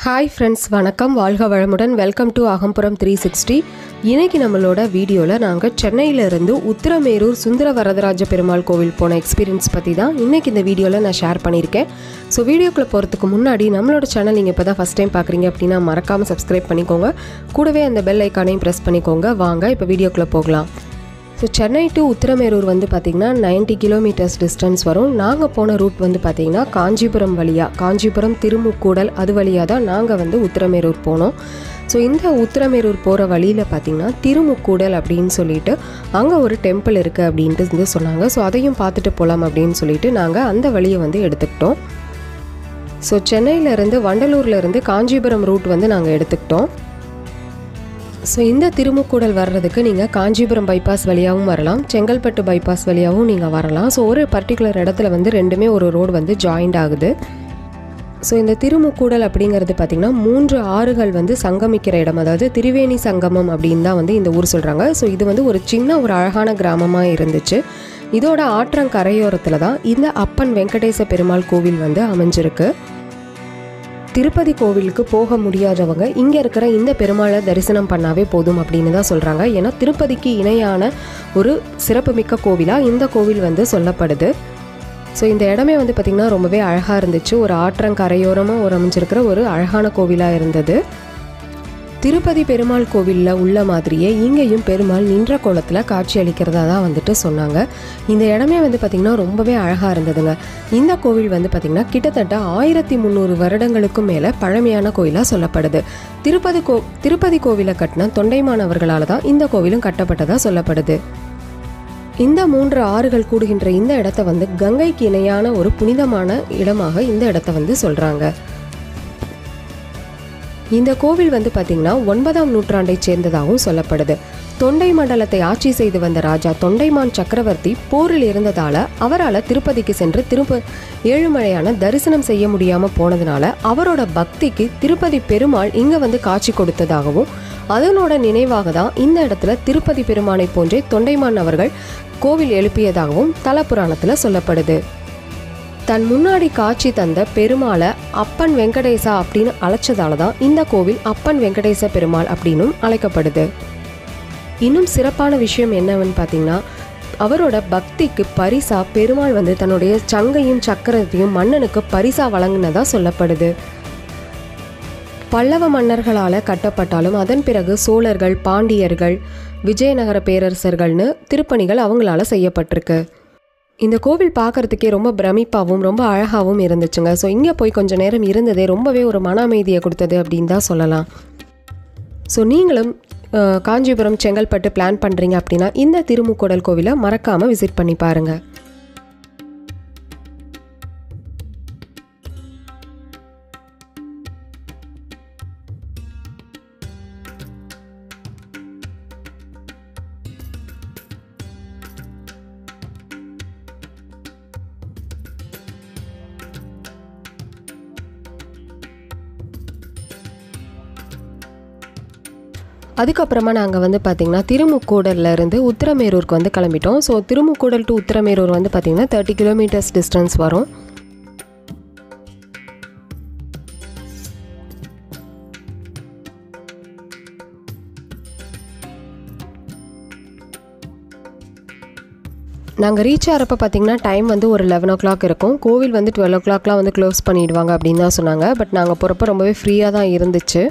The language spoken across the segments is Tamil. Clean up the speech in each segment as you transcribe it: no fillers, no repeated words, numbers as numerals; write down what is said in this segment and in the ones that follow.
Hi friends, வணக்கம் வாழ்க வளமுடன். Welcome to Agampuram 360. இன்னைக்கு நம்மளோட வீடியோல நாங்க சென்னையில இருந்து உத்திரமேரூர் சுந்தர வரதராஜ பெருமாள் கோவில் போன எக்ஸ்பீரியன்ஸ் பத்தி தான் இன்னைக்கு இந்த வீடியோல நான் ஷேர் பண்ணியிருக்கேன். ஸோ வீடியோக்குள்ள போறதுக்கு முன்னாடி நம்மளோட சேனல் நீங்க இப்பதான் ஃபர்ஸ்ட் டைம் பாக்குறீங்க அப்படின்னா மறக்காம சப்ஸ்கிரைப் பண்ணிக்கோங்க. கூடவே அந்த பெல் ஐகானையும் பிரஸ் பண்ணிக்கோங்க. வாங்க இப்போ வீடியோக்குள்ள போகலாம். ஸோ சென்னை டு உத்திரமேரூர் வந்து பார்த்திங்கன்னா 90 கிலோமீட்டர்ஸ் டிஸ்டன்ஸ் வரும். நாங்கள் போன ரூட் வந்து பார்த்திங்கன்னா காஞ்சிபுரம் வழியாக, காஞ்சிபுரம் திருமுக்கூடல் அது வழியாக தான் நாங்கள் வந்து உத்திரமேரூர் போனோம். ஸோ இந்த உத்திரமேரூர் போகிற வழியில் பார்த்திங்கன்னா திருமுக்கூடல் அப்படின்னு சொல்லிட்டு அங்கே ஒரு டெம்பிள் இருக்குது அப்படின்ட்டு வந்து சொன்னாங்க. ஸோ அதையும் பார்த்துட்டு போகலாம் அப்படின்னு சொல்லிட்டு நாங்கள் அந்த வழியை வந்து எடுத்துக்கிட்டோம். ஸோ சென்னையிலேருந்து வண்டலூர்லேருந்து காஞ்சிபுரம் ரூட் வந்து நாங்கள் எடுத்துக்கிட்டோம். ஸோ இந்த திருமுக்கூடல் வர்றதுக்கு நீங்கள் காஞ்சிபுரம் பைபாஸ் வழியாகவும் வரலாம், செங்கல்பட்டு பைபாஸ் வழியாகவும் நீங்கள் வரலாம். ஸோ ஒரு பர்டிகுலர் இடத்துல வந்து ரெண்டுமே ஒரு ரோடு வந்து ஜாயிண்ட் ஆகுது. ஸோ இந்த திருமுக்கூடல் அப்படிங்கிறது பார்த்திங்கன்னா 3 ஆறுகள் வந்து சங்கமிக்கிற இடம், அதாவது திரிவேணி சங்கமம் அப்படின்னு தான் வந்து இந்த ஊர் சொல்கிறாங்க. ஸோ இது வந்து ஒரு சின்ன ஒரு அழகான கிராமமாக இருந்துச்சு. இதோட ஆற்றங்கரையோரத்தில் தான் இந்த அப்பன் வெங்கடேச பெருமாள் கோவில் வந்து அமைஞ்சிருக்கு. திருப்பதி கோவிலுக்கு போக முடியாதவங்க இங்கே இருக்கிற இந்த பெருமாளை தரிசனம் பண்ணாவே போதும் அப்படின்னு தான் சொல்கிறாங்க. ஏன்னா திருப்பதிக்கு இணையான ஒரு சிறப்புமிக்க கோவிலாக இந்த கோவில் வந்து சொல்லப்படுது. ஸோ இந்த இடமே வந்து பார்த்திங்கன்னா ரொம்பவே அழகாக இருந்துச்சு. ஒரு ஆற்றங்கரையோரமாக ஒரு அமைஞ்சிருக்கிற ஒரு அழகான கோவிலாக இருந்தது. திருப்பதி பெருமாள் கோவிலில் உள்ள மாதிரியே இங்கேயும் பெருமாள் நின்ற கோலத்தில் காட்சி அளிக்கிறதா தான் வந்துட்டு சொன்னாங்க. இந்த இடமே வந்து பார்த்திங்கன்னா ரொம்பவே அழகாக இருந்ததுங்க. இந்த கோவில் வந்து பார்த்திங்கன்னா கிட்டத்தட்ட 1300 வருடங்களுக்கும் மேலே பழமையான கோயிலாக சொல்லப்படுது. திருப்பதி கோவிலை கட்டின தொண்டைமானவர்களால் தான் இந்த கோவிலும் கட்டப்பட்டதாக சொல்லப்படுது. இந்த 3 ஆறுகள் கூடுகின்ற இந்த இடத்த வந்து கங்கைக்கு இணையான ஒரு புனிதமான இடமாக இந்த இடத்த வந்து சொல்கிறாங்க. இந்த கோவில் வந்து பார்த்திங்கன்னா 9ஆம் நூற்றாண்டை சேர்ந்ததாகவும் சொல்லப்படுது. தொண்டை மண்டலத்தை ஆட்சி செய்து வந்த ராஜா தொண்டைமான் சக்கரவர்த்தி போரில் இருந்ததால் அவரால் திருப்பதிக்கு சென்று ஏழுமலையான தரிசனம் செய்ய முடியாமல் போனதுனால அவரோட பக்திக்கு திருப்பதி பெருமாள் இங்கே வந்து காட்சி கொடுத்ததாகவும் அதனோட நினைவாக தான் இந்த இடத்துல திருப்பதி பெருமானை போன்றே தொண்டைமான் அவர்கள் கோவில் எழுப்பியதாகவும் தலப்புராணத்தில் சொல்லப்படுது. தன் முன்னாடி காட்சி தந்த பெருமாளை அப்பன் வெங்கடேசா அப்படின்னு அழைச்சதால தான் இந்த கோவில் அப்பன் வெங்கடேச பெருமாள் அப்படின்னும் அழைக்கப்படுது. இன்னும் சிறப்பான விஷயம் என்னவென்னு பார்த்தீங்கன்னா, அவரோட பக்திக்கு பரிசா பெருமாள் வந்து தன்னுடைய சங்கையும் சக்கரத்தையும் மன்னனுக்கு பரிசா வழங்கினதா சொல்லப்படுது. பல்லவ மன்னர்களால் கட்டப்பட்டாலும் அதன் பிறகு சோழர்கள், பாண்டியர்கள், விஜயநகர பேரரசர்கள்னு திருப்பணிகள் அவங்களால செய்யப்பட்டிருக்கு. இந்த கோவில் பார்க்குறதுக்கே ரொம்ப பிரமிப்பாகவும் ரொம்ப அழகாகவும் இருந்துச்சுங்க. ஸோ இங்கே போய் கொஞ்சம் நேரம் இருந்ததே ரொம்பவே ஒரு மன அமைதியை கொடுத்தது அப்படின்னு தான் சொல்லலாம். ஸோ நீங்களும் காஞ்சிபுரம், செங்கல்பட்டு பிளான் பண்ணுறீங்க அப்படின்னா இந்த திருமுக்கூடல் கோவிலை மறக்காமல் விசிட் பண்ணி பாருங்கள். அதுக்கப்புறமா நாங்கள் வந்து பார்த்திங்கன்னா திருமுக்கூடல்லேருந்து உத்திரமேரூருக்கு வந்து கிளம்பிட்டோம். ஸோ திருமுக்கூடல் டு உத்திரமேரூர் வந்து பார்த்திங்கன்னா 30 கிலோமீட்டர்ஸ் டிஸ்டன்ஸ் வரும். நாங்கள் ரீச் ஆகிறப்ப பார்த்திங்கன்னா டைம் வந்து ஒரு 11 o'clock இருக்கும். கோவில் வந்து 12 o'clockலாம் வந்து க்ளோஸ் பண்ணிவிடுவாங்க அப்படின்னு தான் சொன்னாங்க. பட் நாங்கள் போகிறப்ப ரொம்பவே ஃப்ரீயாக தான் இருந்துச்சு.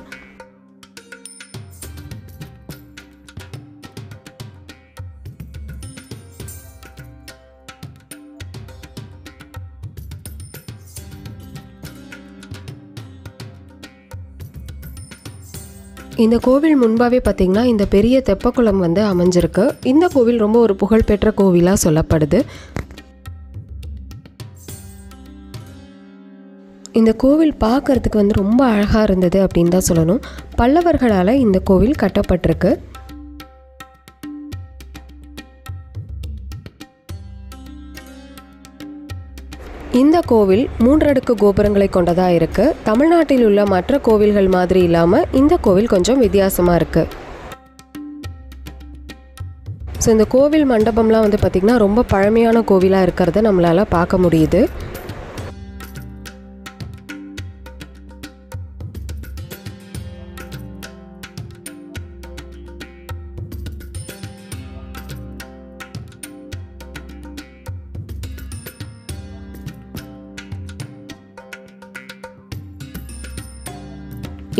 இந்த கோவில் முன்பாகவே பார்த்திங்கன்னா இந்த பெரிய தெப்பக்குளம் வந்து அமைஞ்சிருக்கு. இந்த கோவில் ரொம்ப ஒரு புகழ்பெற்ற கோவிலாக சொல்லப்படுது. இந்த கோவில் பார்க்கறதுக்கு வந்து ரொம்ப அழகாக இருந்தது அப்படின்னு தான் சொல்லணும். பல்லவர்களால் இந்த கோவில் கட்டப்பட்டிருக்கு. இந்த கோவில் 3 அடுக்கு கோபுரங்களை கொண்டதாக இருக்குது. தமிழ்நாட்டில் உள்ள மற்ற கோவில்கள் மாதிரி இல்லாமல் இந்த கோவில் கொஞ்சம் வித்தியாசமாக இருக்குது. ஸோ இந்த கோவில் மண்டபம்லாம் வந்து பார்த்திங்கன்னா ரொம்ப பழமையான கோவிலாக இருக்கிறத நம்மளால் பார்க்க முடியுது.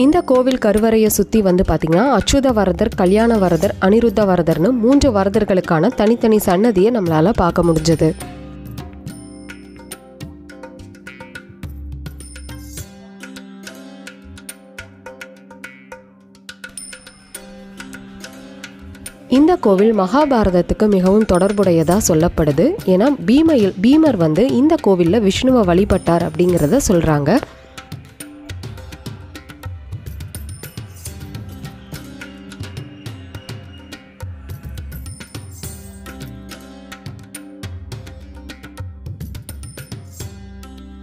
இந்த கோவில் கருவறையை சுற்றி வந்து பார்த்திங்கன்னா அச்சுத வரதர், கல்யாண வரதர், அனிருத்த வரதர்னு 3 வரதர்களுக்கான தனித்தனி சன்னதியை நம்மளால் பார்க்க முடிஞ்சது. இந்த கோவில் மகாபாரதத்துக்கு மிகவும் தொடர்புடையதாக சொல்லப்படுது. ஏன்னா பீமர் வந்து இந்த கோவிலில் விஷ்ணுவை வழிபட்டார் அப்படிங்கிறத சொல்கிறாங்க.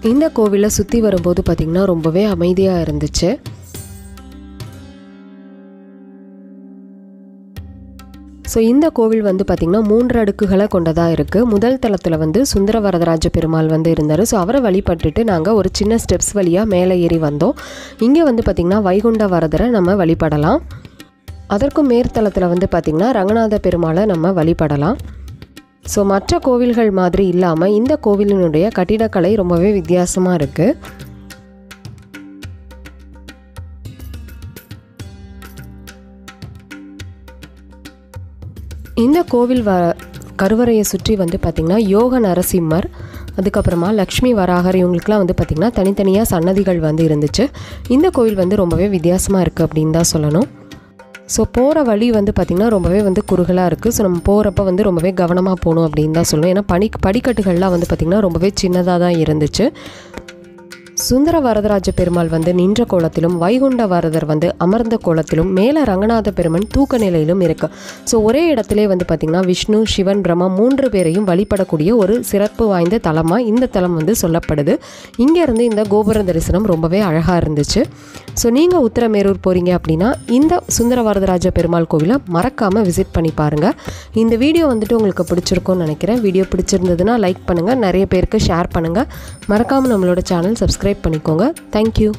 இந்த கோவிலை சுற்றி வரும்போது பார்த்திங்கன்னா ரொம்பவே அமைதியாக இருந்துச்சு. ஸோ இந்த கோவில் வந்து பார்த்திங்கன்னா 3 அடுக்குகளை கொண்டதாக இருக்குது. முதல் தளத்தில் வந்து சுந்தர வரதராஜ பெருமாள் வந்து இருந்தார். ஸோ அவரை வழிபட்டுட்டு நாங்கள் ஒரு சின்ன ஸ்டெப்ஸ் வழியாக மேலே ஏறி வந்தோம். இங்கே வந்து பார்த்திங்கன்னா வைகுண்ட வரதரை நம்ம வழிபடலாம். அதற்கும் மேற்தளத்தில் வந்து பார்த்திங்கன்னா ரங்கநாத பெருமாளை நம்ம வழிபடலாம். ஸோ மற்ற கோவில்கள் மாதிரி இல்லாமல் இந்த கோவிலினுடைய கட்டிடக்கலை ரொம்பவே வித்தியாசமாக இருக்குது. இந்த கோவில் கருவறையை சுற்றி வந்து பார்த்திங்கன்னா யோக நரசிம்மர், அதுக்கப்புறமா லக்ஷ்மி வராகர், இவங்களுக்குலாம் வந்து பார்த்திங்கன்னா தனித்தனியாக சன்னதிகள் வந்து இருந்துச்சு. இந்த கோவில் வந்து ரொம்பவே வித்தியாசமாக இருக்குது அப்படின்னு தான் சொல்லணும். ஸோ போகிற வழி வந்து பார்த்திங்கன்னா ரொம்பவே வந்து குறுகலாக இருக்குது. ஸோ நம்ம போகிறப்ப வந்து ரொம்பவே கவனமாக போகணும் அப்படின்னு தான் சொல்லணும். ஏன்னா படிக்கட்டுகள்லாம் வந்து பார்த்திங்கன்னா ரொம்பவே சின்னதாக தான் இருந்துச்சு. சுந்தர வரதராஜ பெருமாள் வந்து நின்ற கோலத்திலும், வைகுண்ட வரதர் வந்து அமர்ந்த கோலத்திலும், மேலே ரங்கநாத பெருமன் தூக்க நிலையிலும் இருக்குது. ஸோ ஒரே இடத்துல வந்து பார்த்திங்கன்னா விஷ்ணு, சிவன், பிரம்மா 3 பேரையும் வழிபடக்கூடிய ஒரு சிறப்பு வாய்ந்த தலமாக இந்த தலம் வந்து சொல்லப்படுது. இங்கேருந்து இந்த கோபுர தரிசனம் ரொம்பவே அழகாக இருந்துச்சு. ஸோ நீங்கள் உத்திரமேரூர் போகிறீங்க அப்படின்னா இந்த சுந்தர வரதராஜ பெருமாள் கோவிலை மறக்காமல் விசிட் பண்ணி பாருங்கள். இந்த வீடியோ வந்துட்டு உங்களுக்கு பிடிச்சிருக்கும்னு நினைக்கிறேன். வீடியோ பிடிச்சிருந்ததுன்னா லைக் பண்ணுங்கள், நிறைய பேருக்கு ஷேர் பண்ணுங்கள். மறக்காமல் நம்மளோட சேனல் சப்ஸ்கிரைப் பண்ணிக்கோங்க. தேங்க்யூ.